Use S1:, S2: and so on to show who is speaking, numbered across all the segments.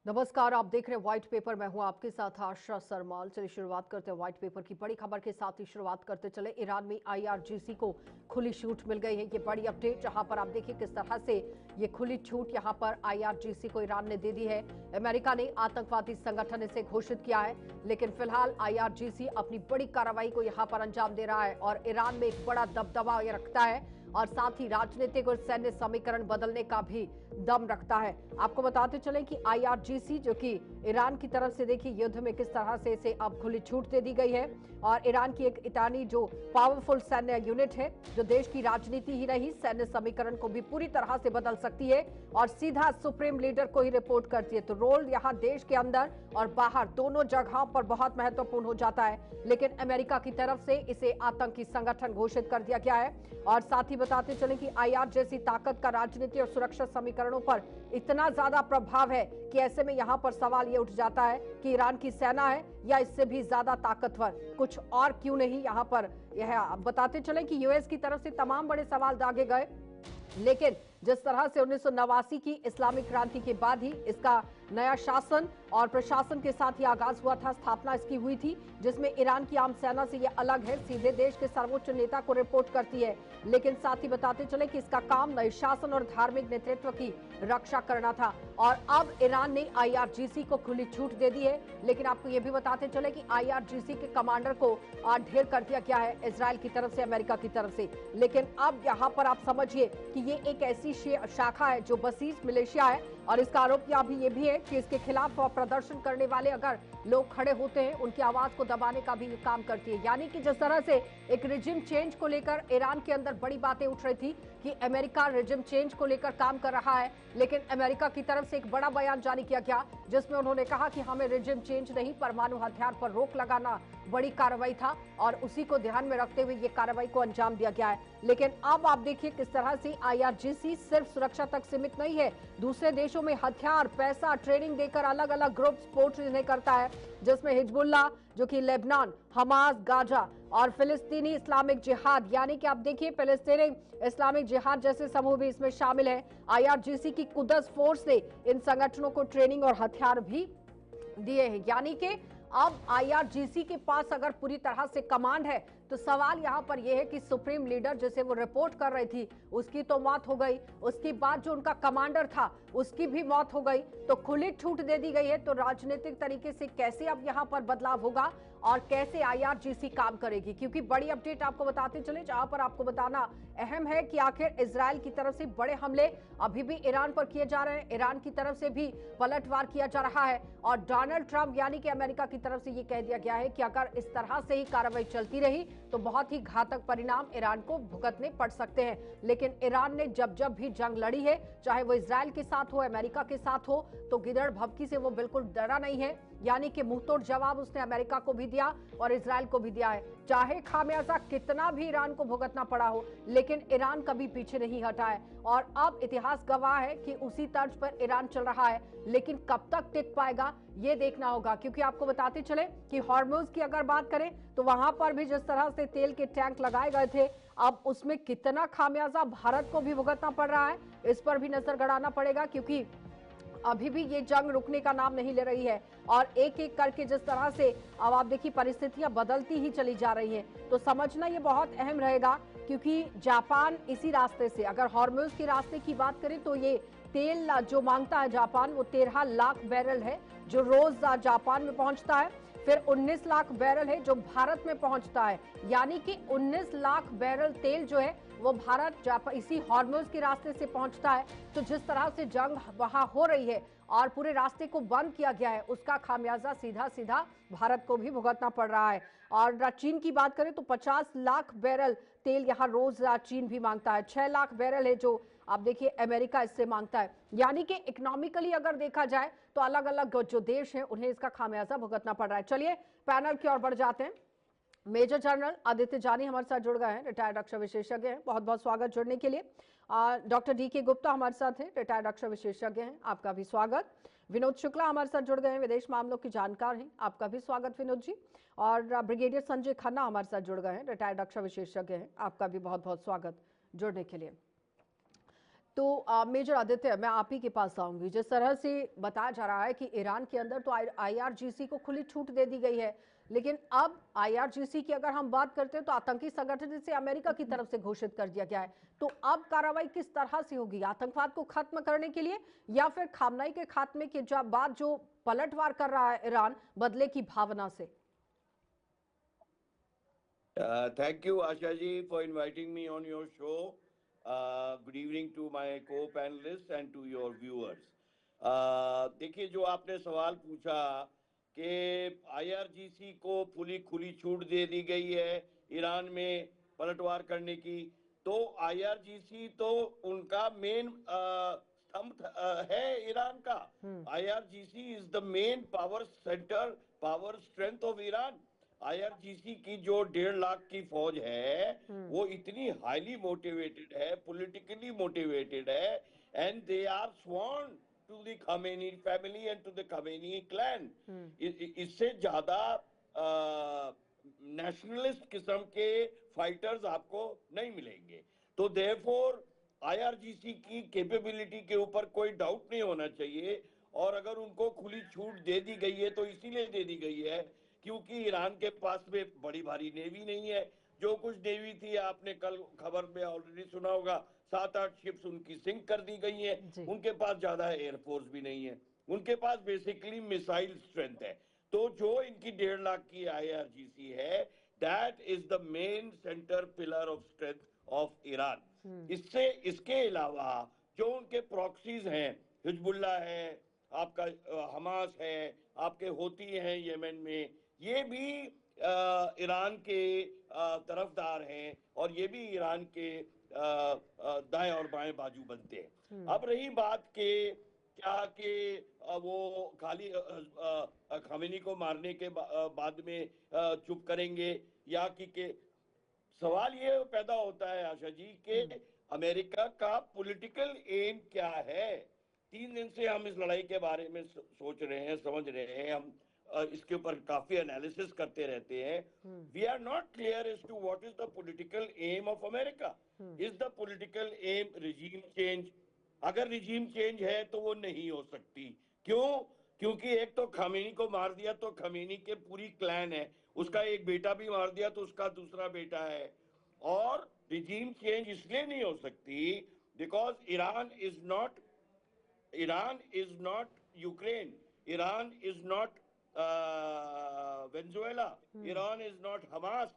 S1: नमस्कार, आप देख रहे हैं व्हाइट पेपर। मैं हूं आपके साथ आशा सरमाल। चलिए शुरुआत करते हैं व्हाइट पेपर की बड़ी खबर के साथ ही शुरुआत करते चले। ईरान में आईआरजीसी को खुली छूट मिल गई है। ये बड़ी अपडेट, जहां पर आप देखिए किस तरह से ये खुली छूट यहां पर आईआरजीसी को ईरान ने दे दी है। अमेरिका ने आतंकवादी संगठन इसे घोषित किया है, लेकिन फिलहाल आईआरजीसी अपनी बड़ी कार्रवाई को यहां पर अंजाम दे रहा है और ईरान में एक बड़ा दबदबा ये रखता है और साथ ही राजनीतिक और सैन्य समीकरण बदलने का भी दम रखता है। आपको बताते चलें कि आईआरजीसी जो कि ईरान की तरफ से देखिए युद्ध में किस तरह से इसे अब खुली छूट दे दी गई है और ईरान की एक इतानी जो पावरफुल सैन्य यूनिट है, जो देश की राजनीति ही नहीं सैन्य समीकरण को भी पूरी तरह से बदल सकती है और सीधा सुप्रीम लीडर को ही रिपोर्ट करती है। तो रोल यहाँ देश के अंदर और बाहर दोनों जगहों पर बहुत महत्वपूर्ण हो जाता है। लेकिन अमेरिका की तरफ से इसे आतंकी संगठन घोषित कर दिया गया है और साथ ही बताते चले कि आईआर जैसी ताकत का राजनीति और सुरक्षा समीकरणों पर इतना ज्यादा प्रभाव है कि ऐसे में यहां पर सवाल ये उठ जाता है कि ईरान की सेना है या इससे भी ज्यादा ताकतवर कुछ और क्यों नहीं। यहां पर यह बताते चले कि यूएस की तरफ से तमाम बड़े सवाल दागे गए, लेकिन जिस तरह से 1989 की इस्लामिक क्रांति के बाद ही इसका नया शासन और प्रशासन के साथ ही आगाज हुआ था, स्थापना इसकी हुई थी, जिसमें ईरान की आम सेना से यह अलग है, सीधे देश के सर्वोच्च नेता को रिपोर्ट करती है। लेकिन साथ ही बताते चले कि इसका काम नए शासन और धार्मिक नेतृत्व की रक्षा करना था और अब ईरान ने आईआरजीसी को खुली छूट दे दी है। लेकिन आपको यह भी बताते चले कि आईआरजीसी के कमांडर को ढेर कर दिया गया है इजराइल की तरफ से, अमेरिका की तरफ से। लेकिन अब यहाँ पर आप समझिए कि ये एक ऐसी शाखा है जो बसीज मिलिशिया है और इसका आरोप ये भी है कि इसके खिलाफ प्रदर्शन करने वाले अगर लोग खड़े होते हैं, उनकी आवाज को दबाने का भी ये काम करती है। यानी कि जिस तरह से एक रिजिम चेंज को लेकर ईरान के अंदर बड़ी बातें उठ रही थी कि अमेरिका रिजिम चेंज को लेकर काम कर रहा है, लेकिन अमेरिका की तरफ से एक बड़ा बयान जारी किया गया जिसमें उन्होंने कहा कि हमें रिजिम चेंज नहीं, परमाणु हथियार पर रोक लगाना बड़ी कार्रवाई था और उसी को ध्यान में रखते हुए ये कार्रवाई को अंजाम दिया गया है। लेकिन अब आप देखिए किस तरह से आईआरजीसी सिर्फ सुरक्षा तक सीमित नहीं है, दूसरे देशों में हथियार, पैसा, ट्रेनिंग देकर अलग अलग ग्रुप सपोर्ट इन्हें करता है, जिसमें हिजबुल्लाह जो कि लेबनान, हमास, गाजा और फिलिस्तीनी इस्लामिक जिहाद, यानी कि आप देखिए फिलिस्तीनी इस्लामिक जिहाद जैसे समूह भी इसमें शामिल है। आईआरजीसी की कुदस फोर्स ने इन संगठनों को ट्रेनिंग और हथियार भी दिए हैं। यानी कि अब आईआरजीसी के पास अगर पूरी तरह से कमांड है तो सवाल यहां पर यह है कि सुप्रीम लीडर जिसे वो रिपोर्ट कर रही थी उसकी तो मौत हो गई, उसके बाद जो उनका कमांडर था उसकी भी मौत हो गई, तो खुली छूट दे दी गई है। तो राजनीतिक तरीके से कैसे अब यहां पर बदलाव होगा और कैसे आईआरजीसी काम करेगी, क्योंकि बड़ी अपडेट आपको बताते चले, जहां पर आपको बताना अहम है कि आखिर इजराइल की तरफ से बड़े हमले अभी भी ईरान पर किए जा रहे हैं, ईरान की तरफ से भी पलटवार किया जा रहा है और डोनाल्ड ट्रंप यानी कि अमेरिका की तरफ से ये कह दिया गया है कि अगर इस तरह से ही कार्रवाई चलती रही तो बहुत ही घातक परिणाम ईरान को भुगतने पड़ सकते हैं। लेकिन ईरान ने जब जब भी जंग लड़ी है, चाहे वो इजराइल के साथ हो, अमेरिका के साथ हो, तो गिदड़ भभकी से वो बिल्कुल डरा नहीं है। यानी कि मुंहतोड़ जवाब उसने अमेरिका को भी दिया और इजराइल को भी दिया है, चाहे खामियाजा कितना भी ईरान को भुगतना पड़ा हो, लेकिन ईरान कभी पीछे नहीं हटा है और अब इतिहास गवाह है कि उसी तर्ज पर ईरान चल रहा है। लेकिन कब तक टिक पाएगा ये देखना होगा, क्योंकि आपको बताते चले कि हॉर्मुज की अगर बात करें तो वहां पर भी जिस तरह से तेल के टैंक लगाए गए थे, अब उसमें कितना खामियाजा भारत को भी भुगतना पड़ रहा है, इस पर भी नजर गड़ाना पड़ेगा, क्योंकि अभी भी ये जंग रुकने का नाम नहीं ले रही है और एक एक करके जिस तरह से अब आप देखिए परिस्थितियां बदलती ही चली जा रही हैं, तो समझना ये बहुत अहम रहेगा। क्योंकि जापान इसी रास्ते से, अगर हॉर्मुज के रास्ते की बात करें तो ये तेल जो मांगता है जापान, वो 13 लाख बैरल है जो रोज जापान में पहुंचता है, फिर 19 लाख बैरल है जो भारत में पहुंचता है। यानी कि 19 लाख बैरल तेल जो है वो भारत इसी हॉर्मुज के रास्ते से पहुंचता है। तो जिस तरह से जंग वहां हो रही है और पूरे रास्ते को बंद किया गया है, उसका खामियाजा सीधा सीधा भारत को भी भुगतना पड़ रहा है। और चीन की बात करें तो 50 लाख बैरल तेल यहाँ रोज चीन भी मांगता है, 6 लाख बैरल है जो आप देखिए अमेरिका इससे मांगता है। यानी कि इकोनॉमिकली अगर देखा जाए तो अलग अलग जो देश हैं उन्हें इसका खामियाजा भुगतना पड़ रहा है। चलिए पैनल की ओर बढ़ जाते हैं। मेजर जनरल आदित्य जानी हमारे साथ जुड़ गए हैं, रिटायर्ड रक्षा विशेषज्ञ हैं, बहुत बहुत स्वागत जुड़ने के लिए। डॉक्टर डीके गुप्ता हमारे साथ हैं, रिटायर्ड रक्षा विशेषज्ञ हैं, आपका भी स्वागत। विनोद शुक्ला हमारे साथ जुड़ गए हैं, विदेश मामलों के जानकार हैं, आपका भी स्वागत विनोद जी। और ब्रिगेडियर संजय खन्ना हमारे साथ जुड़ गए हैं, रिटायर्ड रक्षा विशेषज्ञ हैं, आपका भी बहुत बहुत स्वागत जुड़ने के लिए। तो मेजर आदित्य, मैं आप ही के पास आऊंगी। जिस तरह से बताया जा रहा है कि ईरान के अंदर तो आईआरजीसी को खुली छूट दे दी गई है, लेकिन अब आईआरजीसी की अगर हम बात करते हैं तो आतंकी संगठन इसे अमेरिका की तरफ से घोषित कर दिया गया है। तो अब कार्रवाई किस तरह से होगी, आतंकवाद को खत्म करने के लिए या फिर खामनाई के खात्मे के बाद जो पलटवार कर रहा है ईरान बदले की भावना से?
S2: Thank you, Asha ji, for inviting me on your show. Good evening to my co-panelists and to your viewers. देखिए, जो आपने सवाल पूछा कि आईआरजीसी को खुली छूट दे दी गई है ईरान में पलटवार करने की, तो आईआरजीसी तो उनका मेन स्तंभ है ईरान का। IRGC is the main power centre, power strength of Iran. IRGC की जो 1.5 लाख की फौज है वो इतनी हाईली मोटिवेटेड है, पॉलिटिकली मोटिवेटेड है, and they are sworn to the Khamenei family and to the Khamenei clan. इससे ज्यादा नेशनलिस्ट किस्म के फाइटर्स आपको नहीं मिलेंगे। तो देयरफॉर आईआरजीसी की कैपेबिलिटी के ऊपर कोई डाउट नहीं होना चाहिए। और अगर उनको खुली छूट दे दी गई है तो इसीलिए दे दी गई है क्योंकि ईरान के पास में बड़ी भारी नेवी नहीं है। जो कुछ नेवी थी आपने कल खबर में ऑलरेडी सुना होगा, 7-8 शिप्स उनकी सिंक कर दी गई हैं। उनके पास ज्यादा एयरफोर्स भी नहीं है, उनके पास बेसिकली मिसाइल स्ट्रेंथ है। तो जो इनकी 1.5 लाख की आईआरजीसी है, that is the main centre pillar of strength of Iran. इसके अलावा जो उनके प्रॉक्सीज हैं, हिजबुल्ला है, आपका हमास है, आपके होती हैं येमेन में, ये भी ईरान के तरफदार हैं और ये भी ईरान के दाएं और बाएं बाजू बनते हैं। अब रही बात के क्या कि वो खाली खामेनी को मारने के बाद में चुप करेंगे या कि सवाल ये पैदा होता है आशा जी कि अमेरिका का पॉलिटिकल एम क्या है। 3 दिन से हम इस लड़ाई के बारे में सोच रहे हैं, समझ रहे हैं, हम इसके ऊपर काफी एनालिसिस करते रहते हैं। We are not clear as to what is the political aim of America. Is the political aim regime change? अगर रिजीम चेंज है तो वो नहीं हो सकती। क्यों? क्योंकि एक तो खमेनी को मार दिया तो खमेनी के पूरी क्लैन है, उसका एक बेटा भी मार दिया तो उसका दूसरा बेटा है। और रिजीम चेंज इसलिए नहीं हो सकती because Iran is not Ukraine, Iran is not Venezuela, Iran is not Hamas,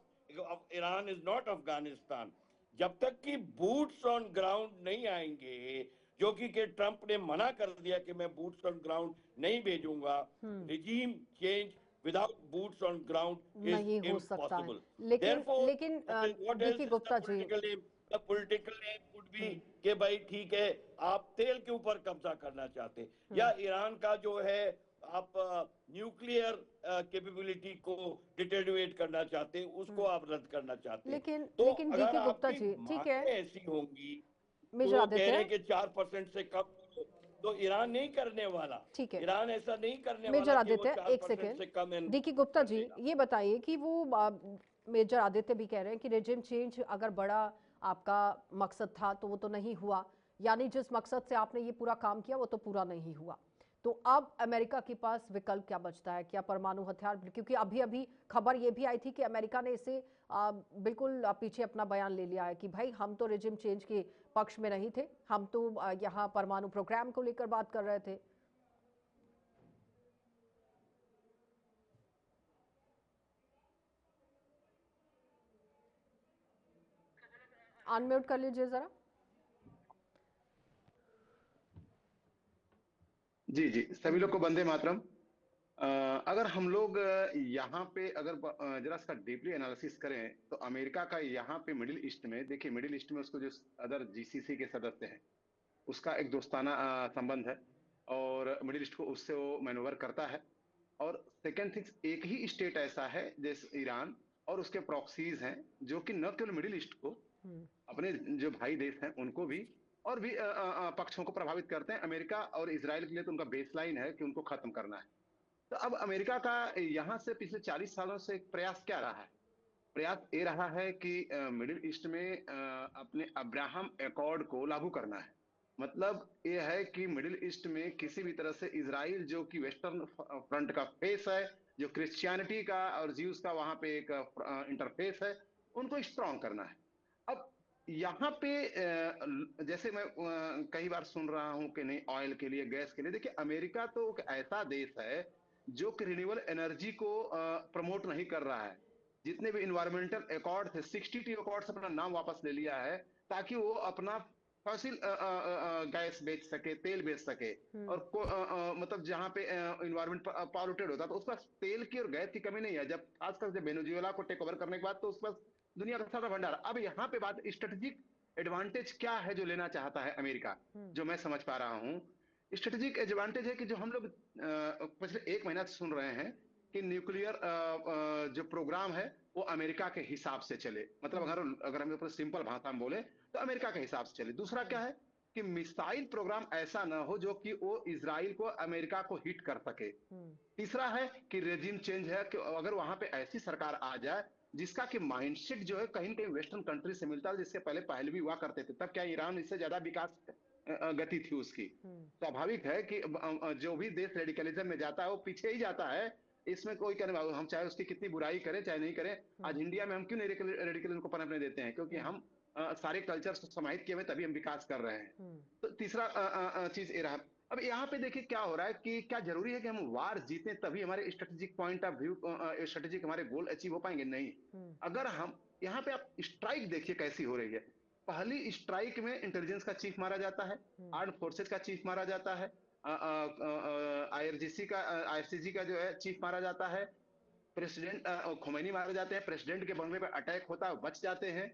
S2: Iran is not Afghanistan. जब तक कि बूट्स ऑन ग्राउंड नहीं आएंगे, जो कि ट्रंप ने मना कर दिया कि मैं बूट्स ऑन ग्राउंड नहीं भेजूंगा, regime change without boots on ground
S1: नहीं
S2: इज
S1: हो सकता है।
S2: इम्पॉसिबल।
S1: लेकिन देखिए Gupta ji,
S2: political M could be कि भाई ठीक है, आप तेल के ऊपर कब्जा करना चाहते या ईरान का जो है आप न्यूक्लियर कैपेबिलिटी को डिटेरियोरेट करना हैं, उसको आप रद्द करना चाहते हैं।
S1: लेकिन देखिए गुप्ता जी, ठीक है,
S2: ऐसी होंगी
S1: मेजर
S2: तो कह रहे
S1: आदित्य,
S2: कि 4% से कम तो ईरान नहीं करने वाला।
S1: ठीक है,
S2: ईरान ऐसा नहीं करने
S1: मेजर
S2: वाला कि वो
S1: आदित्य
S2: 4% से कम
S1: सेकेंड। देखिए गुप्ता जी, ये बताइए कि वो मेजर आदित्य भी कह रहे हैं कि रेजिम चेंज अगर बड़ा आपका मकसद था तो वो तो नहीं हुआ, यानी जिस मकसद से आपने ये पूरा काम किया वो तो पूरा नहीं हुआ। तो अब अमेरिका के पास विकल्प क्या बचता है? क्या परमाणु हथियार? क्योंकि अभी अभी खबर ये भी आई थी कि अमेरिका ने इसे बिल्कुल पीछे अपना बयान ले लिया है कि भाई हम तो रेजिम चेंज के पक्ष में नहीं थे, हम तो यहाँ परमाणु प्रोग्राम को लेकर बात कर रहे थे। अनम्यूट कर लीजिए जरा।
S3: जी जी, सभी लोग को वंदे मातरम। अगर हम लोग यहाँ पे अगर जरा सा डीपली एनालिसिस करें तो अमेरिका का यहाँ पे मिडिल ईस्ट में, देखिए मिडिल ईस्ट में उसको जो अदर जीसीसी के सदस्य हैं उसका एक दोस्ताना संबंध है और मिडिल ईस्ट को उससे वो मैनूवर करता है। और सेकेंड थिंग्स, एक ही स्टेट ऐसा है जैसे ईरान और उसके प्रॉक्सीज हैं जो कि न केवल मिडिल ईस्ट को, अपने जो भाई देश हैं उनको भी और भी पक्षों को प्रभावित करते हैं। अमेरिका और इजराइल के लिए तो उनका बेसलाइन है कि उनको खत्म करना है। तो अब अमेरिका का यहाँ से पिछले 40 सालों से प्रयास क्या रहा है? प्रयास ये रहा है कि मिडिल ईस्ट में अपने अब्राहम एकॉर्ड को लागू करना है। मतलब ये है कि मिडिल ईस्ट में किसी भी तरह से इजराइल जो कि वेस्टर्न फ्रंट का फेस है, जो क्रिश्चियनिटी का और ज्यूज का वहां पे एक इंटरफेस है, उनको स्ट्रांग करना है। अब यहाँ पे जैसे मैं कई बार सुन रहा हूं कि नहीं ऑयल के लिए, गैस के लिए, देखिए अमेरिका तो एक ऐसा देश है जो कि रिन्यूएबल एनर्जी को प्रमोट नहीं कर रहा है। जितने भी इन्वायरमेंटल अकॉर्ड थे, 62 अकॉर्ड से अपना नाम वापस ले लिया है, ताकि वो अपना फॉसिल गैस बेच सके, तेल बेच सके। और मतलब जहां पे इन्वायरमेंट पॉल्यूटेड होता है तो उस पास तेल की और गैस की कमी नहीं है। जब खासकर जब वेनेजुएला को टेक ओवर करने के बाद तो उस पास दुनिया का सारा भंडार। अब यहाँ पे बात स्ट्रेटेजिक एडवांटेज क्या है जो लेना चाहता है अमेरिका, जो मैं समझ पा रहा हूँ। स्ट्रेटेजिक एडवांटेज है कि जो हम लोग पिछले एक महीना से सुन रहे हैं कि न्यूक्लियर जो प्रोग्राम है वो अमेरिका के हिसाब से चले। मतलब अगर हम सिंपल भाषा में बोले तो अमेरिका के हिसाब से चले। दूसरा क्या है कि मिसाइल प्रोग्राम ऐसा ना हो जो कि वो इजराइल को, अमेरिका को हिट कर सके। तीसरा है कि रेजिम चेंज है, कि अगर वहां पे ऐसी सरकार आ जाए जिसका कि माइंडसेट जो है कहीं न कहीं वेस्टर्न कंट्री से मिलता है, जिससे पहले पहलवी हुआ करते थे, तब क्या ईरान इससे ज्यादा विकास गति थी उसकी। स्वाभाविक है कि जो भी देश रेडिकलिज्म में जाता है वो पीछे ही जाता है। इसमें कोई कहने वाला, हम चाहे उसकी कितनी बुराई करें चाहे नहीं करें। आज इंडिया में हम क्यों रेडिकलिज्म को पनपने देते हैं? क्योंकि हम सारे कल्चर समाहित किए हुए तभी हम विकास कर रहे हैं। तो तीसरा चीज ये रहा। अब यहाँ पे देखिए क्या हो रहा है कि क्या जरूरी है कि हम वार जीतें तभी हमारे strategic point of view, strategic हमारे गोल अचीव हो पाएंगे? नहीं। अगर हम यहाँ पे आप स्ट्राइक देखिए कैसी हो रही है। पहली स्ट्राइक में इंटेलिजेंस का चीफ मारा जाता है, आर्म फोर्सेज का चीफ मारा जाता है, आईआरजीसी का, आईआरसीजी का जो है चीफ मारा जाता है, प्रेसिडेंट खोमैनी मारे जाते हैं, प्रेसिडेंट के बंगले पर अटैक होता है, बच जाते हैं।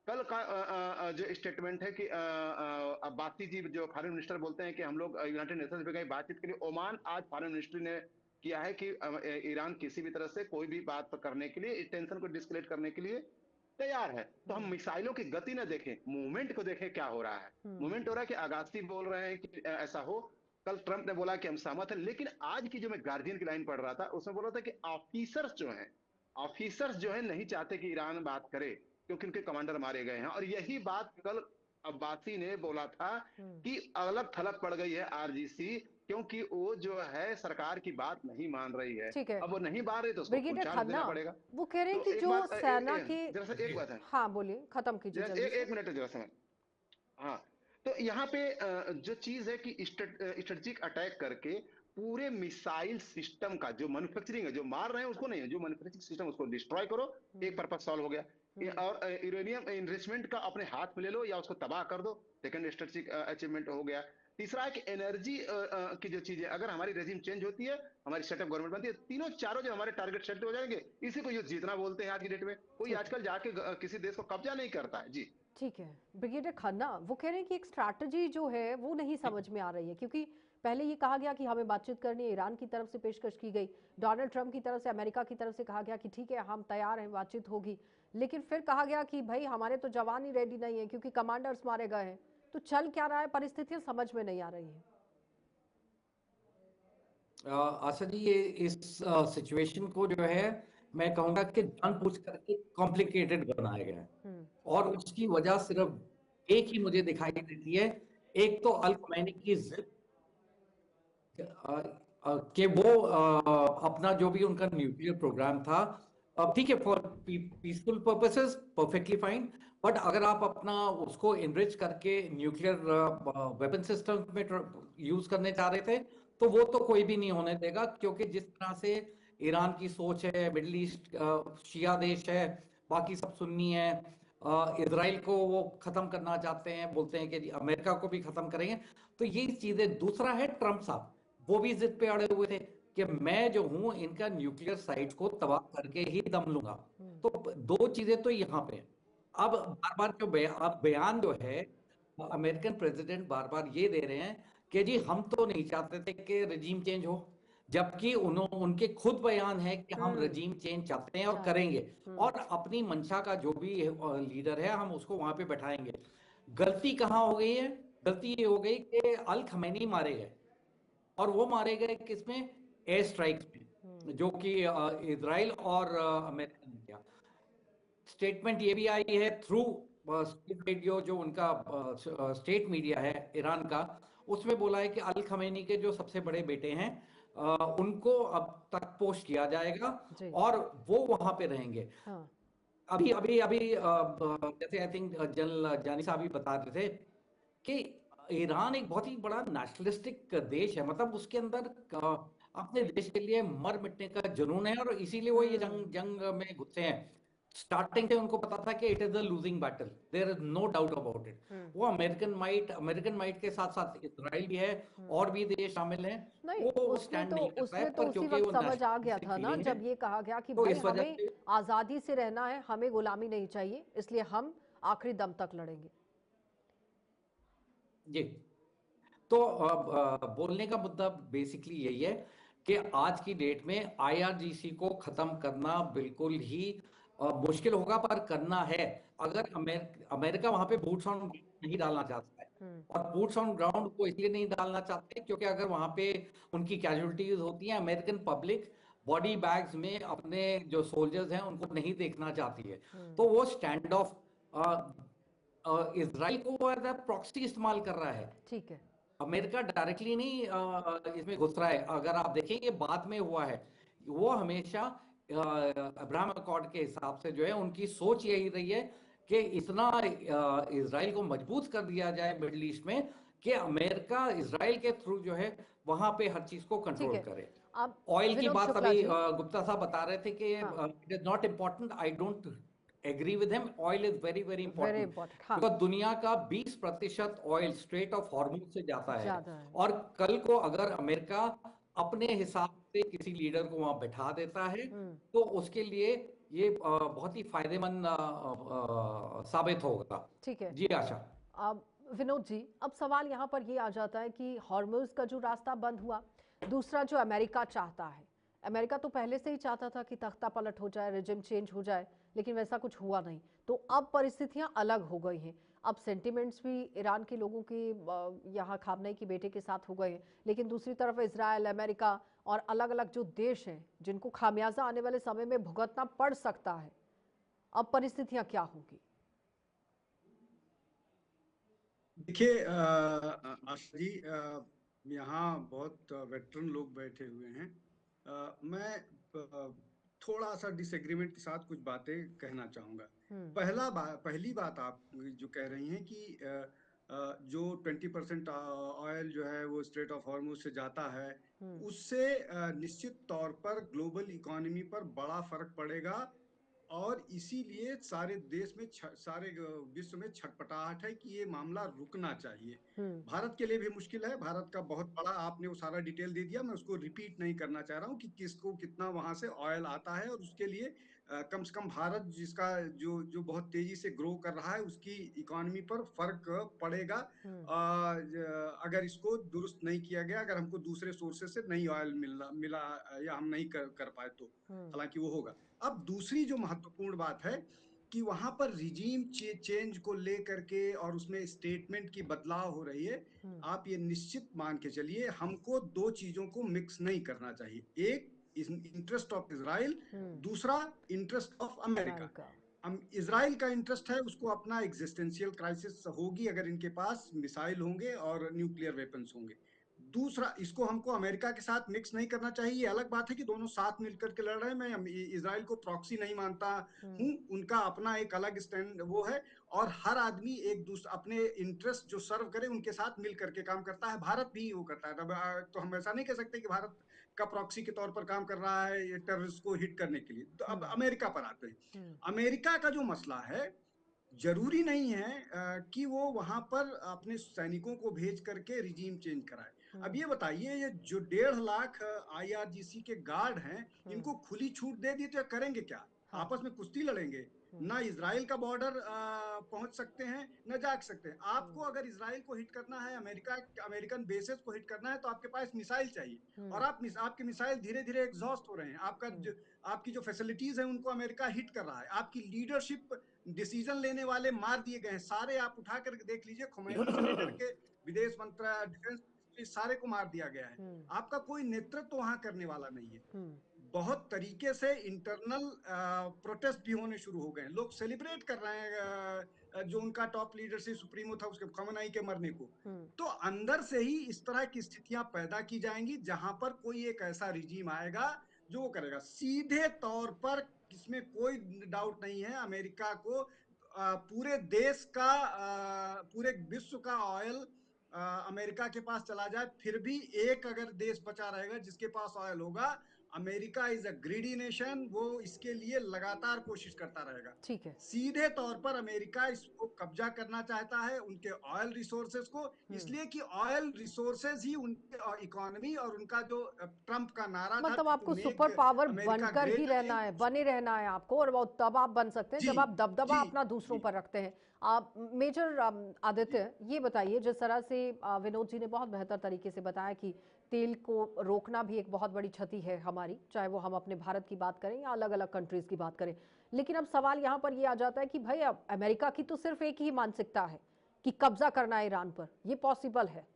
S3: कल का जो स्टेटमेंट है कि अब्बासी जी जो फॉरेन मिनिस्टर बोलते हैं कि हम लोग यूनाइटेड नेशंस में गए बातचीत के लिए। ओमान आज फॉरेन मिनिस्ट्री ने किया है कि ईरान किसी भी तरह से कोई भी बात करने के लिए, टेंशन को डिस्कलेट करने के लिए तैयार है। तो हम मिसाइलों की गति ना देखें, मूवमेंट को देखें क्या हो रहा है। मूवमेंट हो रहा है कि अगासी बोल रहे हैं कि ऐसा हो। कल ट्रंप ने बोला कि हम सहमत हैं, लेकिन आज की जो मैं गार्जियन की लाइन पढ़ रहा था उसमें बोल रहा था कि ऑफिसर्स जो है नहीं चाहते कि ईरान बात करे क्योंकि उनके कमांडर मारे गए हैं। और यही बात कल अब्बासी ने बोला था कि अलग थलग पड़ गई है आरजीसी, क्योंकि वो जो है सरकार की बात नहीं मान रही है।
S1: ठीक है,
S3: अब वो नहीं मान रही तो उसको फुल
S1: ब्रिगेडियर
S3: चार्ज
S1: खन्ना,
S3: देना पड़ेगा।
S1: वो कह रहे हैं
S3: तो
S1: कि
S3: एक
S1: जो
S3: बात
S1: सेना के,
S3: जरा सा एक बात है,
S1: हाँ बोलिए, खत्म कीजिए जल्दी से।
S3: एक मिनट जरा सा। हाँ, तो यहाँ पे जो चीज है कि स्ट्रेटेजिक अटैक करके पूरे मिसाइल सिस्टम का जो मैन्युफैक्चरिंग है, जो मार रहे हैं उसको नहीं है, जो मैन्युफैक्चरिंग सिस्टम उसको डिस्ट्रॉय करो, एक पर्पस सॉल्व हो गया। और यूरेनियम इनरिचमेंट का अपने हाथ में ले लो या उसको तबाह कर दो, सेकंड स्ट्रेटेजिक अचीवमेंट हो गया। तीसरा है कि एनर्जी की जो चीज है, अगर हमारी रेजिम चेंज होती है, हमारी सेटअप गवर्नमेंट बनती है, तीनों चारों जो हमारे टारगेट सेट हो जाएंगे। इसी को युद्ध जीतना बोलते हैं आज की डेट में। कोई आजकल जाके किसी देश को कब्जा नहीं करता है जी।
S1: ठीक है, ब्रिगेडियर खन्ना, वो कह रहे हैं कि एक स्ट्रैटेजी जो है वो नहीं समझ में आ रही है, क्योंकि पहले ये कहा गया कि हमें बातचीत करनी है, ईरान की तरफ से पेशकश की गई, डोनाल्ड ट्रंप की तरफ से, अमेरिका की तरफ से कहा गया कि ठीक है हम तैयार हैं, बातचीत होगी, लेकिन फिर कहा गया कि भाई हमारे तो जवान ही रेडी नहीं है क्योंकि कमांडर्स मारे गए हैं। तो चल क्या रहा है, परिस्थितियां समझ में नहीं आ रही है।
S4: आशा जी, ये इस सिचुएशन को जो है मैं कहूंगा कि जानबूझ करके कॉम्प्लिकेटेड बनाया गया है, और उसकी वजह सिर्फ एक ही मुझे दिखाई देती है। एक तो अल खमैनी की जिद कि वो अपना जो भी उनका न्यूक्लियर प्रोग्राम था, ठीक है, for peaceful purposes perfectly fine, but अगर आप अपना उसको इनरिच करके न्यूक्लियर वेपन सिस्टम में यूज करने चाह रहे थे तो वो तो कोई भी नहीं होने देगा, क्योंकि जिस तरह से ईरान की सोच है, मिडिल ईस्ट शिया देश है, बाकी सब सुन्नी है, इजराइल को वो खत्म करना चाहते हैं, बोलते हैं कि अमेरिका को भी खत्म करेंगे, तो ये चीजें। दूसरा है ट्रंप साहब, वो भी जिद पे अड़े हुए थे कि मैं जो हूं इनका न्यूक्लियर साइट को तबाह करके ही दम लूंगा। तो दो चीजें तो यहाँ पे। अब बार बार जो बयान जो है अमेरिकन प्रेसिडेंट बार बार ये दे रहे हैं कि जी हम तो नहीं चाहते थे कि रजीम चेंज हो, जबकि उनके खुद बयान है कि हम रजीम चेंज चाहते हैं और करेंगे, और अपनी मंशा का जो भी लीडर है हम उसको वहां पे बैठाएंगे। गलती कहाँ हो गई है? गलती ये हो गई कि अल खमैनी मारे गए, और वो मारे गए किसमें? एयर स्ट्राइक्स में, जो कि इजराइल और अमेरिका ने किया। स्टेटमेंट ये भी आई है थ्रू रेडियो जो उनका स्टेट मीडिया है ईरान का, उसमें बोला है कि अल खमेनी के जो सबसे बड़े बेटे हैं उनको अब तक पोस्ट किया जाएगा
S1: जी।
S4: और वो वहां पे रहेंगे।
S1: हाँ।
S4: अभी अभी अभी जैसे आई थिंक जनरल जानी साहब भी बता रहे थे कि ईरान एक बहुत ही बड़ा नेशनलिस्टिक देश है, मतलब उसके अंदर अपने देश के लिए मर मिटने का जुनून है और इसीलिए वो ये जंग जंग में घुसे हैं। स्टार्टिंग से उनको पता था कि it is a losing battle, there is no doubt about it. वो अमेरिकन माइट के साथ साथ इसराइल भी है और भी देश शामिल हैं,
S1: नहीं,
S4: वो
S1: उसमें
S4: स्टैंड
S1: तो
S4: नहीं कर रहा है,
S1: उसमें तो
S4: पर
S1: उसी
S4: क्योंकि
S1: वक्त
S4: वो
S1: समझ आ गया
S4: नेशनलिस्टिक
S1: था ना,
S4: फीलिंग है
S1: जब ये कहा गया कि
S4: तो
S1: भाई
S4: इस वजह
S1: हमें
S4: से
S1: आजादी से रहना है, हमें गुलामी नहीं चाहिए, इसलिए हम आखिरी दम तक लड़ेंगे।
S4: जी। तो बोलने का मुद्दा बेसिकली यही है कि आज की डेट में आईआरजीसी को खत्म करना बिल्कुल ही मुश्किल होगा, पर करना है। अगर अमेरिका वहां पे बूट्स ऑन नहीं डालना चाहता है, और बूट्स ऑन ग्राउंड को इसलिए नहीं डालना चाहते क्योंकि अगर वहां पे उनकी कैजुअलिटीज होती हैं, अमेरिकन पब्लिक बॉडी बैग्स में अपने जो सोल्जर्स हैं उनको नहीं देखना चाहती है, तो वो स्टैंड ऑफ इसराइल को एज अ प्रॉक्सी इस्तेमाल कर रहा है।
S1: ठीक है।
S4: अमेरिका डायरेक्टली नहीं इसमें घुस रहा है। अगर आप देखेंगे बाद में हुआ है, वो हमेशा अब्राहम अकॉर्ड के हिसाब से जो है उनकी सोच यही रही है कि इतना इजराइल को मजबूत कर दिया जाए मिडिल ईस्ट में कि अमेरिका इजराइल के थ्रू जो है वहां पे हर चीज को
S1: ठीक
S4: कंट्रोल
S1: है।
S4: करे।
S1: अब
S4: ऑयल की
S1: विनोद
S4: बात
S1: शुक्ला
S4: अभी
S1: जी।
S4: गुप्ता साहब बता रहे थे कि
S1: हाँ।
S4: It is not important, I don't agree with him, oil is very very
S1: very
S4: important
S1: important. हाँ।
S4: बिकॉज दुनिया का 20% ऑयल स्ट्रेट ऑफ हॉर्मुज से जाता है।
S1: ज्यादा है।
S4: और कल को अगर अमेरिका अपने हिसाब से किसी लीडर को वहां बैठा देता है तो उसके लिए ये बहुत ही फायदेमंद साबित होगा।
S1: ठीक है।
S4: जी आशा।
S1: अब विनोद जी, अब सवाल यहाँ पर ये आ जाता है कि हॉर्मुज़ का जो रास्ता बंद हुआ, दूसरा जो अमेरिका चाहता है, अमेरिका तो पहले से ही चाहता था कि तख्ता पलट हो जाए, रिजिम चेंज हो जाए, लेकिन वैसा कुछ हुआ नहीं। तो अब परिस्थितियां अलग हो गई हैं। अब सेंटिमेंट्स भी ईरान के लोगों की यहाँ खामनेई की बेटे के साथ हो गए हैं, लेकिन दूसरी तरफ इजराइल, अमेरिका और अलग अलग जो देश हैं जिनको खामियाजा आने वाले समय में भुगतना पड़ सकता है, अब परिस्थितियां क्या होंगी?
S5: देखिए आशा जी, यहाँ बहुत वेटरन लोग बैठे हुए हैं। मैं थोड़ा सा डिसएग्रीमेंट के साथ कुछ बातें कहना चाहूँगा। पहली बात आप जो कह रही हैं कि जो 20% ऑयल जो है वो स्ट्रेट ऑफ हॉर्मुज से जाता है, उससे निश्चित तौर पर ग्लोबल इकोनॉमी पर बड़ा फर्क पड़ेगा और इसीलिए सारे देश में सारे विश्व में छटपटाहट है कि ये मामला रुकना चाहिए। भारत के लिए भी मुश्किल है। भारत का बहुत बड़ा, आपने वो सारा डिटेल दे दिया, मैं उसको रिपीट नहीं करना चाह रहा हूँ कि किसको कितना वहां से ऑयल आता है और उसके लिए कम से कम भारत जिसका जो जो बहुत तेजी से ग्रो कर रहा है उसकी इकोनॉमी पर फर्क पड़ेगा अगर इसको दुरुस्त नहीं किया गया, अगर हमको दूसरे सोर्सेस से नहीं ऑयल मिला या हम नहीं कर पाए तो, हालांकि वो होगा। अब दूसरी जो महत्वपूर्ण बात है कि वहां पर रिजीम चेंज को लेकर के और उसमें स्टेटमेंट की बदलाव हो रही है। आप ये निश्चित मान के चलिए, हमको दो चीजों को मिक्स नहीं करना चाहिए। एक इंटरेस्ट ऑफ इजराइल, दूसरा इंटरेस्ट ऑफ अमेरिका। इजराइल का इंटरेस्ट है, उसको अपना एग्जिस्टेंशियल क्राइसिस होगी अगर इनके पास मिसाइल होंगे और न्यूक्लियर वेपन्स होंगे। दूसरा, इसको हमको अमेरिका के साथ मिक्स नहीं करना चाहिए। अलग बात है कि दोनों साथ मिलकर के लड़ रहे हैं, मैं इजराइल को प्रॉक्सी नहीं मानता हूं, उनका अपना एक अलग स्टैंड वो है और हर आदमी एक दूसरे अपने इंटरेस्ट जो सर्व करे उनके साथ मिल करके काम करता है। भारत भी वो करता है, तो हम ऐसा नहीं कह सकते कि भारत का प्रॉक्सी के तौर पर काम कर रहा है टेररिस्ट को हिट करने के लिए। तो अब अमेरिका पर आते हैं। अमेरिका का जो मसला है, जरूरी नहीं है कि वो वहां पर अपने सैनिकों को भेज करके रिजीम चेंज कराए। अब ये बताइए, ये जो 1.5 लाख आईआरजीसी के गार्ड हैं, इनको खुली छूट दे दी तो करेंगे क्या? आपस में कुश्ती लड़ेंगे? ना इजराइल का बॉर्डर पहुंच सकते हैं, न जा सकते हैं। आपको अगर इजराइल को हिट करना है, अमेरिकन बेसेस को हिट करना है, तो आपके पास मिसाइल चाहिए और आपके मिसाइल धीरे धीरे एग्जॉस्ट हो रहे हैं। आपकी जो फैसिलिटीज है उनको अमेरिका हिट कर रहा है। आपकी लीडरशिप, डिसीजन लेने वाले मार दिए गए हैं सारे। आप उठा कर देख लीजिए, खुमैनी से लेकर के विदेश मंत्री, डिफेंस, सारे को मार दिया गया है। आपका कोई नेतृत्व वहां करने वाला नहीं है। बहुत तरीके से इंटरनल प्रोटेस्ट भी होने शुरू हो गए हैं, लोग सेलिब्रेट कर रहे हैं जो उनका टॉप लीडरशिप सुप्रीमो था उसके खamenei के मरने को। तो अंदर से ही इस तरह की स्थितियां पैदा की जाएंगी जहां पर कोई एक ऐसा रिजीम आएगा जो वो करेगा। सीधे तौर पर इसमें कोई डाउट नहीं है, अमेरिका को पूरे देश का पूरे विश्व का ऑयल अमेरिका के पास चला जाए, फिर भी एक अगर देश बचा रहेगा जिसके पास ऑयल होगा, America is a greedy nation, वो इसके लिए लगातार कोशिश करता रहेगा।
S1: ठीक है।
S5: सीधे तौर पर अमेरिका इसको कब्जा करना चाहता है, उनके ऑयल रिसोर्सेज को, इसलिए कि ऑयल रिसोर्सेज ही उनकी इकोनॉमी और उनका जो ट्रंप का नारा था
S1: मतलब
S5: टू
S1: आपको सुपर
S5: मेक
S1: पावर
S5: अमेरिका
S1: बनकर ही
S5: ग्रेट
S1: रहना है, बने रहना है आपको, और वो तब आप बन सकते हैं
S5: जी
S1: जब आप दबदबा
S5: जी
S1: अपना दूसरों
S5: जी
S1: पर रखते हैं। आप मेजर आदित्य, ये बताइए, जिस तरह से विनोद जी ने बहुत बेहतर तरीके से बताया कि तेल को रोकना भी एक बहुत बड़ी क्षति है हमारी, चाहे वो हम अपने भारत की बात करें या अलग अलग कंट्रीज की बात करें। लेकिन अब सवाल यहाँ पर ये आ जाता है कि भाई अब अमेरिका की तो सिर्फ एक ही मानसिकता है कि कब्जा करना है ईरान पर, ये पॉसिबल है?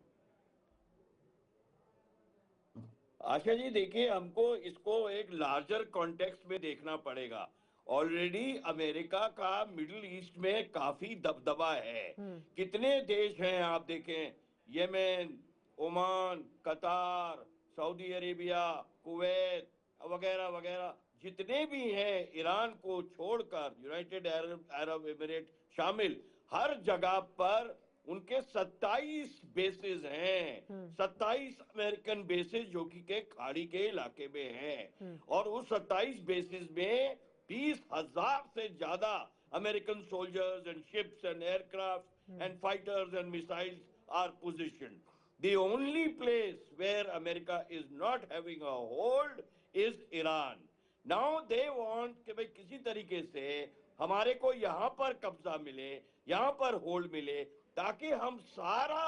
S2: आशा जी देखिए, हमको इसको एक लार्जर कॉन्टेक्स्ट में देखना पड़ेगा। ऑलरेडी अमेरिका का मिडिल ईस्ट में काफी दबदबा है। कितने देश हैं आप देखें, यमन, ओमान, कतार, सऊदी अरेबिया, कुवैत वगैरह वगैरह, जितने भी हैं ईरान को छोड़कर, यूनाइटेड अरब एमिरेट शामिल, हर जगह पर उनके 27 बेसेस हैं। 27 अमेरिकन बेसेस जो कि के खाड़ी के इलाके में हैं, और उस 27 बेसेस में 20,000 से ज्यादा American soldiers and ships and aircraft and fighters and missiles are positioned. The only place where America is not having a hold is Iran. Now they want कि भाई किसी तरीके से हमारे को यहाँ पर कब्जा मिले, यहाँ पर होल्ड मिले, ताकि हम सारा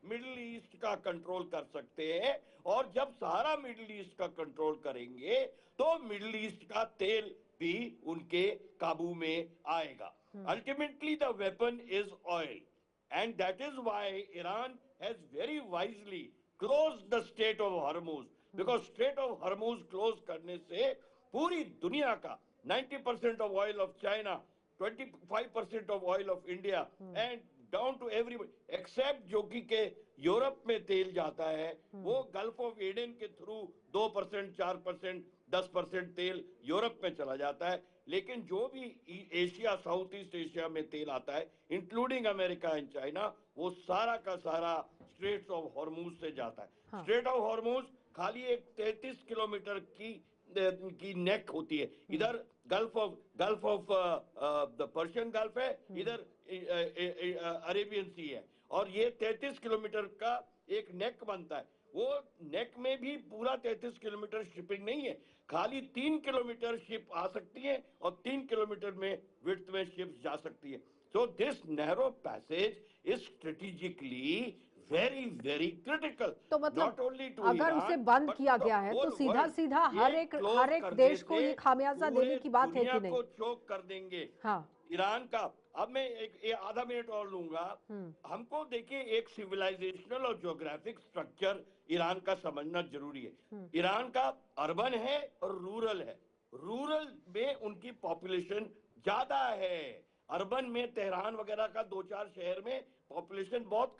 S2: मिडिल ईस्ट का कंट्रोल कर सकते हैं। और जब सारा मिडिल ईस्ट का कंट्रोल करेंगे तो मिडिल ईस्ट का तेल भी उनके काबू में आएगा। Ultimately the weapon is oil, and that is why Iran has very wisely closed the Strait of Hormuz, because Strait of Hormuz close करने से पूरी दुनिया का 90% of oil of China, 25% of oil of India, and down to everybody except जो कि के Europe में तेल जाता है, वो गल्फ ऑफ एडन के थ्रू 2%, 4%, 10% तेल यूरोप में चला जाता है। लेकिन जो भी एशिया, साउथ ईस्ट एशिया में तेल आता है, इंक्लूडिंग अमेरिका एंड चाइना, वो सारा का सारा स्ट्रेट्स ऑफ हॉर्मूज से जाता है। स्ट्रेट ऑफ हॉर्मूज खाली एक 33 किलोमीटर की नेक होती है। इधर gulf of the Persian gulf है, इधर अरेबियन सी है, और ये 33 किलोमीटर का एक नेक बनता है। वो नेक में भी पूरा 33 किलोमीटर शिपिंग नहीं है, खाली 3 किलोमीटर शिप आ सकती है और 3 किलोमीटर में विड्थ में शिप जा सकती है। So this narrow passage is strategically very very critical.
S1: तो मतलब
S2: नॉट ओनली टू
S1: अगर उसे बंद किया गया है तो सीधा सीधा हर एक देश को ये खामियाजा देने की बात है कि नहीं?
S2: को चोक कर देंगे।
S1: हाँ।
S2: ईरान का, अब मैं एक आधा मिनट और लूंगा। हमको देखिए, एक सिविलाइजेशनल और ज्योग्राफिक स्ट्रक्चर ईरान का समझना जरूरी है। ईरान का अर्बन है और रूरल है। रूरल में उनकी पॉपुलेशन ज्यादा है। अर्बन में तेहरान वगैरह का 2-4 शहर में पॉपुलेशन बहुत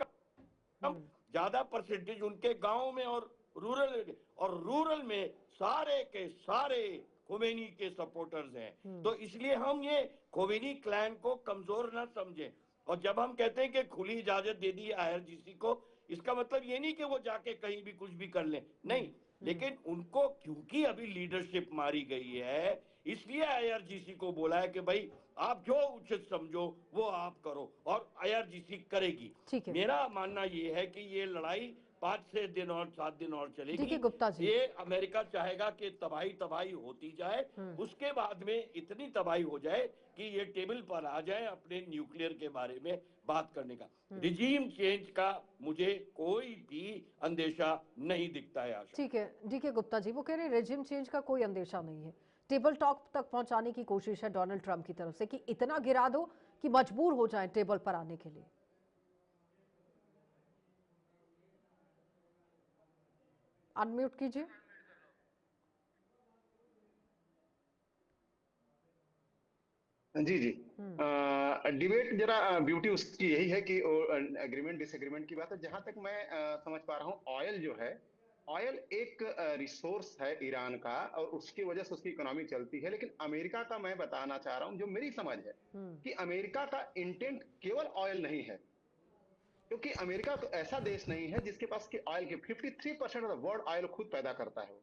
S2: कम, ज्यादा परसेंटेज उनके गांव में और रूरल में सारे के सारे खोमेनी के सपोर्टर्स हैं। तो इसलिए हम ये खोमेनी क्लैन को कमजोर ना समझें। और जब हम कहते हैं कि खुली इजाजत दे दी आईआरजीसी को, इसका मतलब ये नहीं कि वो जाके कहीं भी कुछ भी कर लें, नहीं। लेकिन उनको क्योंकि अभी लीडरशिप मारी गई है, इसलिए आईआरजीसी को बोला है कि भाई आप जो उचित समझो वो आप करो, और आईआरजीसी करेगी। मेरा मानना ये है कि ये लड़ाई 5 से दिन और 7 दिन और चलेगी।
S1: गुप्ता जी,
S2: ये अमेरिका चाहेगा कि तबाही होती जाए, उसके बाद में इतनी तबाही हो जाए कि ये टेबल पर आ जाए अपने न्यूक्लियर के बारे में बात करने का। रिजीम चेंज का मुझे कोई भी अंदेशा नहीं दिखता है।
S1: ठीक है गुप्ता जी, वो कह रहे हैं रिजीम चेंज का कोई अंदेशा नहीं है, टेबल टॉक तक पहुंचाने की कोशिश है डोनाल्ड ट्रंप की तरफ से कि इतना गिरा दो कि मजबूर हो जाए टेबल पर आने के लिए। अनम्यूट कीजिए।
S3: जी जी। डिबेट जरा ब्यूटी उसकी यही है कि एग्रीमेंट डिसएग्रीमेंट की बात है। जहां तक मैं समझ पा रहा हूँ, ऑयल जो है, ऑयल एक रिसोर्स है ईरान का, और उसकी वजह से उसकी इकोनॉमी चलती है। लेकिन अमेरिका का मैं बताना चाह रहा हूँ, जो मेरी समझ है, कि अमेरिका का इंटेंट केवल ऑयल नहीं है। क्योंकि अमेरिका तो ऐसा देश नहीं है जिसके पास कि ऑयल के 53% ऑफ द वर्ल्ड ऑयल खुद पैदा करता है।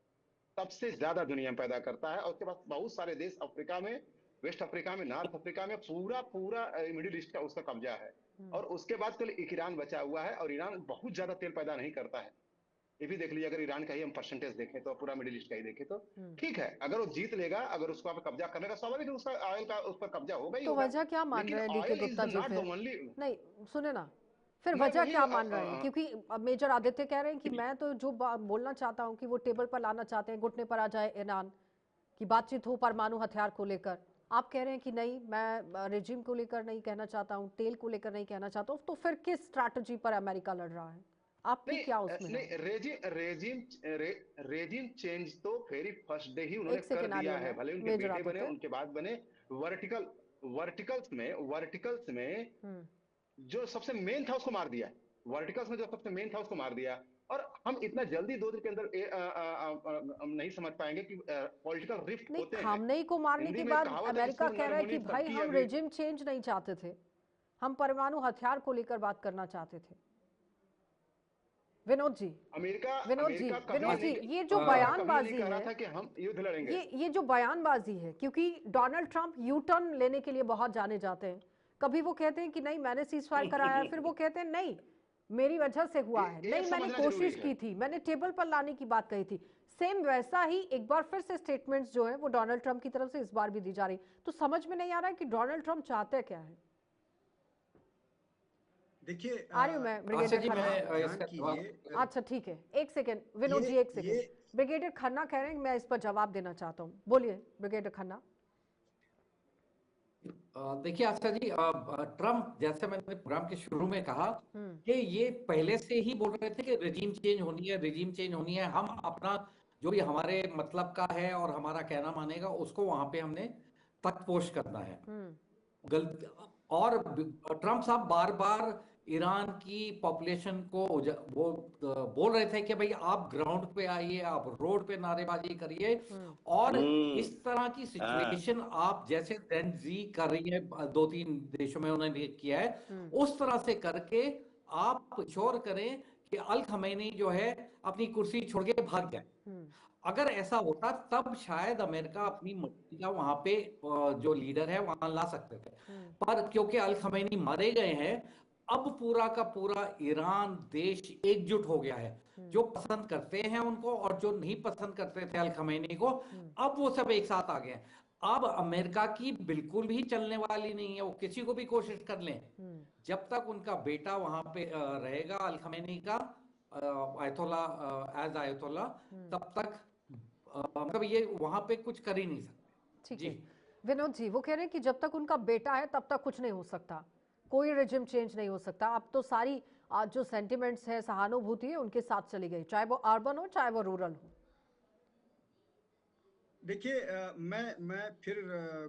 S3: सबसे ज्यादा दुनिया में पैदा करता है, और उसके पास बहुत सारे देश अफ्रीका में, वेस्ट अफ्रीका में, नॉर्थ अफ्रीका में, पूरा पूरा मिडिल ईस्ट का उसका कब्जा है। और उसके बाद केवल एक ईरान बचा हुआ है, और ईरान बहुत ज्यादा तेल पैदा नहीं करता है। ये भी देख लीजिए, अगर ईरान का ही हम परसेंटेज देखें तो, पूरा मिडिल ईस्ट का ही देखें तो ठीक है। अगर वो जीत लेगा, अगर उसको आप कब्जा करने का, स्वाभाविक है उसका ऑयल का उस पर कब्जा होगा ही
S1: तो
S3: होगा।
S1: वजह क्या मान
S3: लेकिन
S1: रहे हैं DK
S3: oil is
S1: Gupta ji
S3: not the
S1: फिर?
S3: ओनली।
S1: नहीं, सुने ना, फिर
S3: मैं
S1: वजह
S3: वही
S1: क्या मान रहे हैं? क्योंकि अब मेजर आदित्य कह रहे हैं कि मैं तो जो बोलना चाहता हूं कि वो टेबल पर लाना चाहते हैं, घुटने पर आ जाए ईरान की बातचीत हो परमाणु हथियार को लेकर। आप कह रहे हैं कि नहीं, मैं रेजिम को लेकर नहीं कहना चाहता हूं, तेल को लेकर नहीं कहना चाहता हूं। तो फिर किस स्ट्रैटेजी पर अमेरिका लड़ रहा है? आपकी
S3: नहीं
S1: क्या उसमें है?
S3: नहीं, रेजिम चेंज तो वेरी फर्स्ट डे ही उन्होंने
S1: एक
S3: कर
S1: सेकेंड आ रही
S3: दिया
S1: हूं
S3: है।
S1: मैं,
S3: भले उनके
S1: मेजर
S3: बेटे बने,
S1: आदित्य।
S3: उनके बाद बने। वर्टिकल वर्टिकल्स में
S1: हम्म
S3: जो सबसे मेन था उसको मार दिया। वर्टिकल्स में जो सबसे मेन था उसको मार दिया। और हम इतना जल्दी 2 दिन के अंदर हम नहीं समझ पाएंगे कि पॉलिटिकल रिफ्ट
S1: नहीं,
S3: होते हैं।
S1: खामनेई को मारने
S3: हिंदी
S1: के
S3: में
S1: बाद
S3: कहावत है कि
S1: अमेरिका
S3: सूर
S1: कह
S3: नर
S1: रहा है कि
S3: मुनि
S1: भाई
S3: सबकी
S1: हम
S3: अभी।
S1: रेजिम चेंज नहीं चाहते थे, हम परमाणु हथियार को लेकर बात करना चाहते थे। विनोद जी,
S3: अमेरिका
S1: विनोद जी,
S3: अमेरिका कभी
S1: विनोद जी,
S3: नहीं,
S1: ये जो
S3: अमेरिका कभी ये नहीं
S1: बयानबाजी
S3: कह रहा
S1: है,
S3: था कि हम युद्ध लड़ेंगे।
S1: ये जो बयानबाजी है, क्योंकि डोनाल्ड ट्रंप यू टर्न लेने के लिए बहुत जाने जाते हैं। कभी वो कहते हैं कि नहीं मैंने सीज फायर कराया, फिर वो कहते हैं नहीं मेरी वजह से हुआ है,
S3: ये
S1: नहीं मैंने
S3: समझना जरूरी
S1: कोशिश
S3: है।
S1: की थी, मैंने टेबल पर लाने की बात कही थी। सेम वैसा ही एक बार फिर से स्टेटमेंट्स जो है वो डोनाल्ड ट्रंप की तरफ से इस बार भी दी जा रही। तो समझ में नहीं आ रहा है कि डोनाल्ड ट्रंप चाहते क्या है।
S5: देखिए
S1: आ रही हूं मैं,
S4: आशा
S1: ब्रिगेडियर
S4: जी,
S1: खन्ना।
S4: मैं
S5: ध्यान
S4: इसका
S5: कीजिए।
S1: अच्छा ठीक है, एक सेकेंड विनोद जी,
S5: ये
S1: एक सेकेंड। ब्रिगेडियर खन्ना कह रहे हैं कि मैं इस पर जवाब देना चाहता हूं, बोलिए ब्रिगेडियर खन्ना।
S4: देखिए आशा जी, ट्रम्प, जैसे मैंने प्रोग्राम के शुरू में कहा
S1: हम्म
S4: कि ये पहले से ही बोल रहे थे कि रेजिम चेंज होनी है, रेजिम चेंज होनी है। हम अपना जो भी हमारे मतलब का है और हमारा कहना मानेगा उसको वहां पे हमने तक पोष करना है।
S1: हम्म
S4: गलती। और ट्रम्प साहब बार बार ईरान की पॉपुलेशन को वो बोल रहे थे कि भाई आप ग्राउंड पे आइए, आप रोड पे नारेबाजी करिए।
S1: हम्म
S4: और
S2: हम्म।
S4: इस तरह की
S2: हाँ।
S4: सिचुएशन आप जैसे जेन जी कर रही है, 2-3 देशों में उन्होंने किया है,
S1: हम्म
S4: उस तरह से करके आप श्योर करें कि अल खमैनी जो है अपनी कुर्सी छोड़ के भाग जाए।
S1: हम्म
S4: अगर ऐसा होता तब शायद अमेरिका अपनी मर्जी का वहां पे जो लीडर है वहां ला सकते थे।
S1: हम्म
S4: पर क्योंकि अल खमैनी मारे गए हैं, अब पूरा का पूरा ईरान देश एकजुट हो गया है। जो पसंद करते हैं उनको और जो नहीं पसंद करते थे अल खमैनी को, अब वो सब एक साथ आ गए हैं। अब अमेरिका की बिल्कुल भी चलने वाली नहीं है, वो किसी को भी कोशिश कर लें।
S1: हम्म
S4: जब तक उनका बेटा वहां पे रहेगा, अल खमैनी का आयतोला, एज आयतोला, तब तक मतलब ये वहां पे कुछ कर ही नहीं सकते
S1: ठीक
S4: जी।
S1: है। विनोद जी, वो कह रहे हैं कि जब तक उनका बेटा है तब तक कुछ नहीं हो सकता, कोई रेजिम चेंज नहीं हो सकता। अब तो सारी जो सेंटिमेंट्स है, सहानुभूति है, उनके साथ चली गई, चाहे वो अर्बन हो चाहे वो रूरल हो।
S5: देखिए, मैं फिर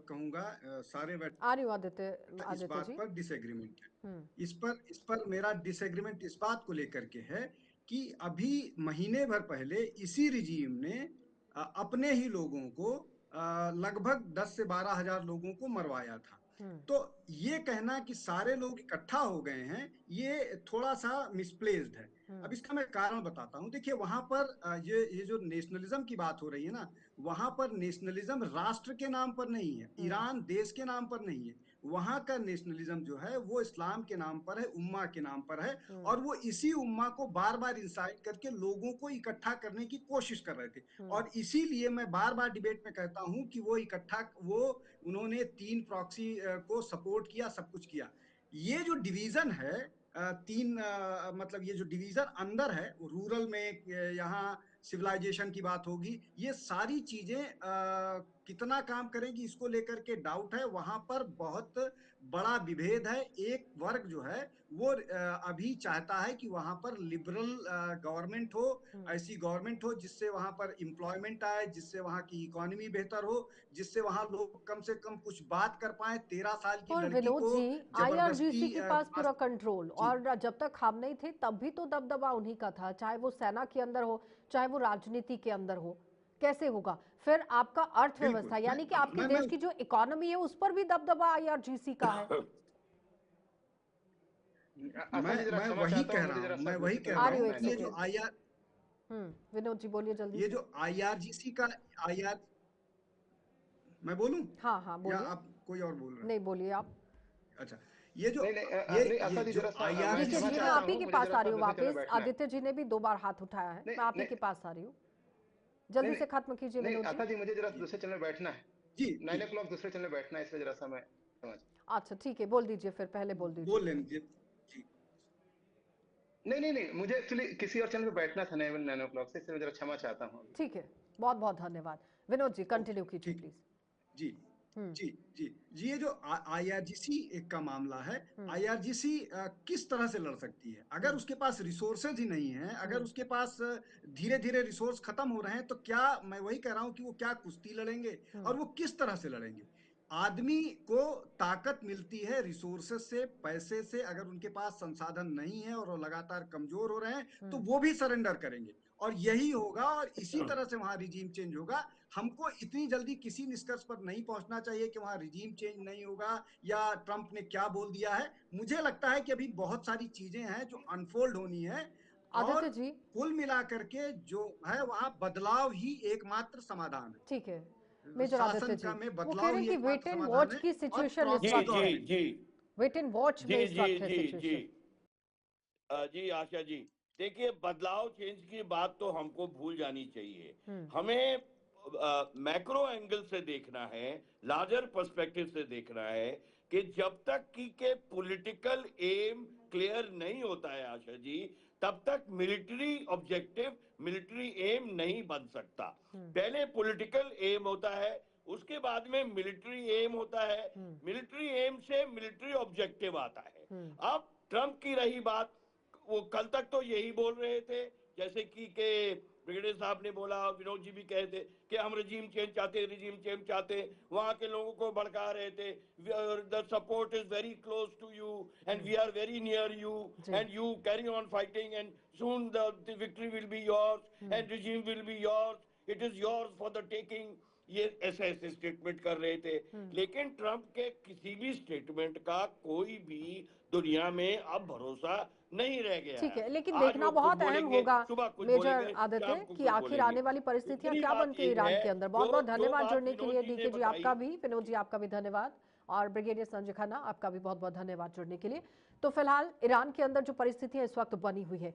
S5: कहूंगा, सारे
S1: आ रही हूँ आदित्य,
S5: इस
S1: आदित्य
S5: बात
S1: जी।
S5: पर डिसएग्रीमेंट है।
S1: हम्म
S5: इस पर मेरा डिसएग्रीमेंट इस बात को लेकर के है कि अभी महीने भर पहले इसी रिजीम ने अपने ही लोगों को, लगभग 10 से 12 हजार लोगों को मरवाया था।
S1: हम्म
S5: तो ये कहना कि सारे लोग इकट्ठा हो गए हैं, ये थोड़ा सा मिसप्लेस्ड है। अब
S1: हम्म
S5: इसका मैं कारण बताता हूं। देखिए, वहां पर ये जो नेशनलिज्म की बात हो रही है ना, वहां पर नेशनलिज्म राष्ट्र के नाम पर नहीं है, ईरान देश के नाम पर नहीं है। वहां का नेशनलिज्म जो है वो इस्लाम के नाम पर है, उम्मा के नाम पर है।
S1: हम्म
S5: और वो इसी उम्मा को बार बार इंसाइट करके लोगों को इकट्ठा करने की कोशिश कर रहे थे।
S1: हम्म
S5: और इसीलिए मैं बार बार डिबेट में कहता हूं कि वो उन्होंने 3 प्रॉक्सी को सपोर्ट किया, सब कुछ किया। ये जो डिवीजन है, मतलब ये जो डिवीजन अंदर है, रूरल में यहाँ सिविलाइजेशन की बात होगी, ये सारी चीजें कितना काम करेंगी इसको लेकर के डाउट है। वहां पर बहुत बड़ा विभेद है। एक वर्ग जो है वो अभी चाहता है कि वहां पर लिबरल गवर्नमेंट हो, ऐसी गवर्नमेंट हो जिससे वहां पर एम्प्लॉयमेंट आए, जिससे वहां की इकोनॉमी बेहतर हो, जिससे वहां लोग कम से कम कुछ बात कर पाए। 13 साल की
S1: और
S5: लड़की
S1: विनोद
S5: को
S1: जी,
S5: जबरदस्ती
S1: आईआरजीसी के पास पूरा कंट्रोल,
S5: जी
S1: और जब तक हम नहीं थे तब भी तो दबदबा उन्हीं का था, चाहे वो सेना के अंदर हो चाहे वो राजनीति के अंदर हो। कैसे होगा फिर आपका
S5: बिल्कुल।
S1: अर्थव्यवस्था, यानी कि आपके
S5: मैं
S1: देश की जो इकोनॉमी है उस पर भी दबदबा आईआरजीसी का है।
S3: आशा जी जरा
S5: मैं
S3: क्षमा
S5: वही
S3: चाहता हूँ,
S5: कह रहा
S3: मुझे जरा
S5: हूँ,
S3: सा
S5: मैं वही
S3: दूसरे
S5: कह
S3: चैनल
S1: आ
S5: रहा
S1: रही
S3: बैठना
S1: हूँ,
S5: हूँ
S3: है
S1: एक
S5: कि ये
S3: तो
S5: जो
S1: सेकेंड।
S5: आईआर
S1: विनोद जी बोलिए जल्दी
S5: ये
S1: से।
S5: जो आईआरजीसी का आईआर मैं बोलूं
S1: हाँ हाँ
S5: या
S1: बोलिए।
S5: आप कोई और बोल रहे हैं?
S1: नहीं, बोलिए आप।
S5: अच्छा, ये जो
S3: नहीं नहीं नहीं
S5: ये
S3: आशा जी
S5: जो
S3: जरा सा मैं
S1: ठीक है
S3: क्षमा
S1: जी,
S5: आईआरजीसी
S1: मैं
S5: का
S3: चाहता
S1: आप ही
S3: हूँ,
S1: के
S3: मुझे
S1: पास
S3: जरा
S1: आ
S3: सा
S1: रही हूँ
S3: दूसरे चैनल
S1: वापस।
S3: बैठना है।
S1: आदित्य जी ने भी 2 बार हाथ उठाया है,
S3: नहीं
S1: मैं आप ही
S3: नहीं
S1: के पास आ रही हूँ।
S3: नहीं
S1: जल्दी से खत्म कीजिए
S3: नहीं
S1: विनोद जी।
S3: आशा जी मुझे जरा
S5: जी
S3: दूसरे चैनल बैठना है।
S5: जी जी
S3: 9 o'clock दूसरे चैनल बैठना है, इसलिए जरा सा मैं समझ।
S1: अच्छा ठीक है, बोल दीजिए फिर, पहले बोल दीजिए।
S5: बोल लेंगे जी।
S3: नहीं नहीं नहीं मुझे एक्चुअली किसी और चैनल पे बैठना था 9 o'clock से, इसलिए मैं जरा क्षमा चाहता हूँ।
S1: ठीक है, बहुत बहुत धन्यवाद। विनोद जी
S5: ओके
S1: कंटिन्यू कीजिए
S5: ठीक।
S1: प्लीज।
S5: जी
S1: हम्म
S5: जी जी जी ये जो आईआरजीसी का मामला है,
S1: हम्म
S5: आईआरजीसी किस तरह से लड़ सकती है अगर
S1: हम्म
S5: उसके पास रिसोर्सेज ही नहीं है, अगर
S1: हम्म
S5: उसके पास धीरे धीरे रिसोर्स खत्म हो रहे हैं, तो क्या, मैं वही कह रहा हूं कि वो क्या कुश्ती लड़ेंगे
S1: हम्म
S5: और वो किस तरह से लड़ेंगे। आदमी को ताकत मिलती है रिसोर्सेज से, पैसे से। अगर उनके पास संसाधन नहीं है और वो लगातार कमजोर हो रहे हैं तो
S1: हम्म
S5: वो भी सरेंडर करेंगे, और यही होगा और इसी तरह से वहां रिजीम चेंज होगा। हमको इतनी जल्दी किसी निष्कर्ष पर नहीं पहुंचना चाहिए कि वहां रिजीम चेंज नहीं होगा या ट्रंप ने क्या बोल दिया है। मुझे लगता है कि अभी बहुत सारी चीजें हैं जो अनफोल्ड होनी है, और
S1: आदित्य जी
S5: कुल मिलाकर के जो है वहां बदलाव ही एकमात्र समाधान
S1: ठीक है।
S5: है।
S1: मेजर आदित्य
S5: शासन
S1: जी,
S5: का में
S1: वो कह
S5: बदलाव
S1: रहे हैं
S5: ही
S1: कि
S5: एकमात्र
S1: वेट एंड
S5: समाधान
S1: वॉच
S5: है,
S1: की
S5: और
S1: सिचुएशन इस
S2: जी
S5: प्रोसेस
S1: वक्त
S2: जी
S1: है।
S5: है।
S2: जी
S1: वेट एंड वॉच में
S2: जी
S1: इस
S2: जी
S1: वक्त है
S2: जी जी
S1: सिचुएशन।
S2: जी आशा जी, देखिए बदलाव चेंज की बात तो हमको भूल जानी चाहिए।
S1: हम्म
S2: हमें मैक्रो एंगल से देखना है, लार्जर पर्सपेक्टिव से देखना है कि जब तक की के पॉलिटिकल एम क्लियर नहीं होता है आशा जी, तब तक मिलिट्री ऑब्जेक्टिव, मिलिट्री एम नहीं बन सकता।
S1: हम्म
S2: पहले पॉलिटिकल एम होता है, उसके बाद में मिलिट्री एम होता है,
S1: हम्म
S2: मिलिट्री एम से मिलिट्री ऑब्जेक्टिव आता है।
S1: हम्म
S2: अब ट्रंप की रही बात, वो कल तक तो यही बोल रहे थे, जैसे कि के ब्रिगेडियर साहब ने बोला, विनोद जी भी कहे थे कि हम रिजीम चेंज चाहते हैं, रिजीम चेंज चाहते हैं। वहां के लोगों को भड़का रहे थे, the support is very close to you and we are very near you
S1: जी
S2: and you carry on fighting and soon the victory will be yours and regime will be yours, it is yours for the taking. ये ऐसे ऐसे statement कर रहे थे। लेकिन Trump के किसी भी स्टेटमेंट का कोई भी दुनिया में अब भरोसा नहीं रह गया
S1: ठीक
S2: है।
S1: है, लेकिन
S2: आज
S1: देखना
S2: वो कुछ
S1: बहुत अहम
S2: बोलेंगे,
S1: होगा
S2: सुबह कुछ
S1: मेजर
S2: बोलेंगे,
S1: आदित्य,
S2: शाम को
S1: कि
S2: कुछ
S1: आखिर
S2: बोलेंगे।
S1: आने वाली परिस्थितियां
S2: दूसरी
S1: क्या
S2: बात
S1: बनती है
S2: ये
S1: ईरान
S2: है,
S1: के अंदर। बहुत
S2: जो
S1: बहुत
S2: दो
S1: धन्यवाद
S2: बात
S1: जुड़ने के
S2: विनोद
S1: लिए।
S2: जी ने
S1: डीके जी
S2: बताई।
S1: आपका भी, विनोद जी आपका भी धन्यवाद, और ब्रिगेडियर संजय खन्ना आपका भी बहुत बहुत धन्यवाद जुड़ने के लिए। तो फिलहाल ईरान के अंदर जो परिस्थितियां इस वक्त बनी हुई है,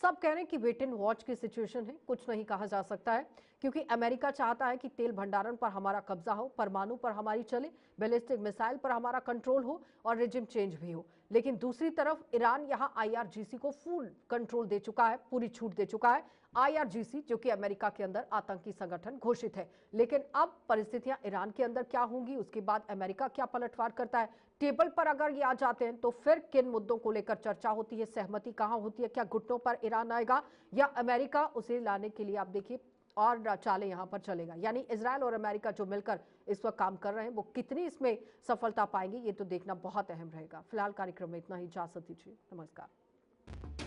S1: सब कह रहे हैं कि वेट एंड वॉच की सिचुएशन है, कुछ नहीं कहा जा सकता है, क्योंकि अमेरिका चाहता है कि तेल भंडारण पर हमारा कब्जा हो, परमाणु पर हमारी चले, बैलिस्टिक मिसाइल पर हमारा कंट्रोल हो और रिजिम चेंज भी हो। लेकिन दूसरी तरफ ईरान यहां आईआरजीसी को फुल कंट्रोल दे चुका है, पूरी छूट दे चुका है। आईआरजीसी जो कि अमेरिका के अंदर आतंकी संगठन घोषित है। लेकिन अब परिस्थितियां ईरान के अंदर क्या होंगी, उसके बाद अमेरिका क्या पलटवार करता है, टेबल पर अगर ये आ जाते हैं तो फिर किन मुद्दों को लेकर चर्चा होती है, सहमति कहां होती है, क्या घुटनों पर ईरान आएगा या अमेरिका उसे लाने के लिए आप देखिए और चालें यहां पर चलेगा। यानी इजराइल और अमेरिका जो मिलकर इस वक्त काम कर रहे हैं, वो कितनी इसमें सफलता पाएंगे, ये तो देखना बहुत अहम रहेगा। फिलहाल कार्यक्रम में इतना ही, इजाजत दीजिए, नमस्कार।